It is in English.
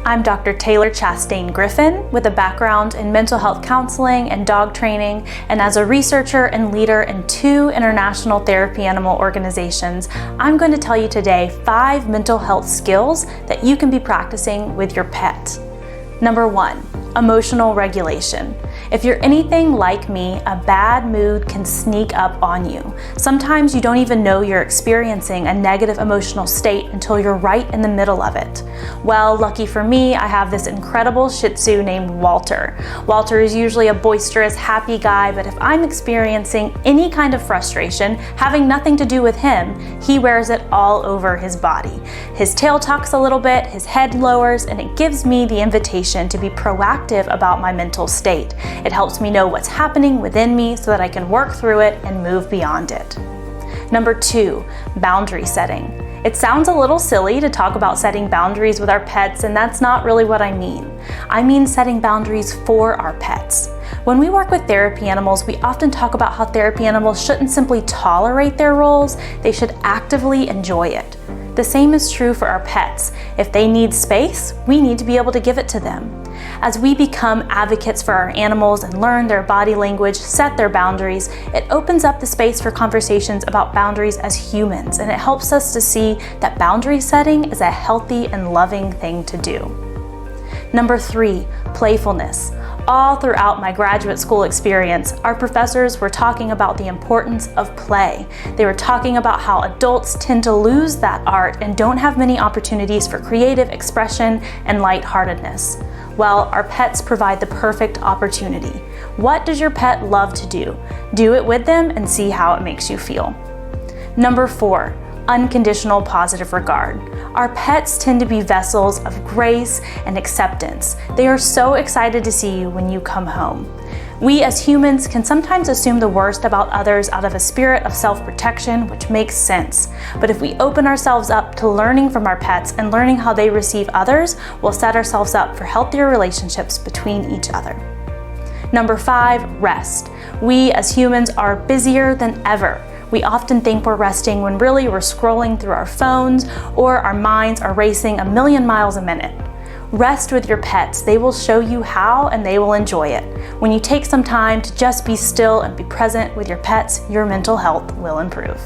I'm Dr. Taylor Chastain Griffin with a background in mental health counseling and dog training, and as a researcher and leader in 2 international therapy animal organizations, I'm going to tell you today 5 mental health skills that you can be practicing with your pet. Number 1, emotional regulation. If you're anything like me, a bad mood can sneak up on you. Sometimes you don't even know you're experiencing a negative emotional state until you're right in the middle of it. Well, lucky for me, I have this incredible Shih Tzu named Walter. Walter is usually a boisterous, happy guy, but if I'm experiencing any kind of frustration, having nothing to do with him, he wears it all over his body. His tail tucks a little bit, his head lowers, and it gives me the invitation to be proactive about my mental state. It helps me know what's happening within me so that I can work through it and move beyond it. Number 2, boundary setting. It sounds a little silly to talk about setting boundaries with our pets, and that's not really what I mean. I mean setting boundaries for our pets. When we work with therapy animals, we often talk about how therapy animals shouldn't simply tolerate their roles, they should actively enjoy it. The same is true for our pets. If they need space, we need to be able to give it to them. As we become advocates for our animals and learn their body language, set their boundaries, it opens up the space for conversations about boundaries as humans, and it helps us to see that boundary setting is a healthy and loving thing to do. Number 3, playfulness. All throughout my graduate school experience, our professors were talking about the importance of play. They were talking about how adults tend to lose that art and don't have many opportunities for creative expression and lightheartedness. Well, our pets provide the perfect opportunity. What does your pet love to do? Do it with them and see how it makes you feel. Number 4, unconditional positive regard. Our pets tend to be vessels of grace and acceptance. They are so excited to see you when you come home. We as humans can sometimes assume the worst about others out of a spirit of self-protection, which makes sense. But if we open ourselves up to learning from our pets and learning how they receive others, we'll set ourselves up for healthier relationships between each other. Number 5, rest. We as humans are busier than ever. We often think we're resting when really we're scrolling through our phones or our minds are racing a million miles a minute. Rest with your pets. They will show you how and they will enjoy it. When you take some time to just be still and be present with your pets, your mental health will improve.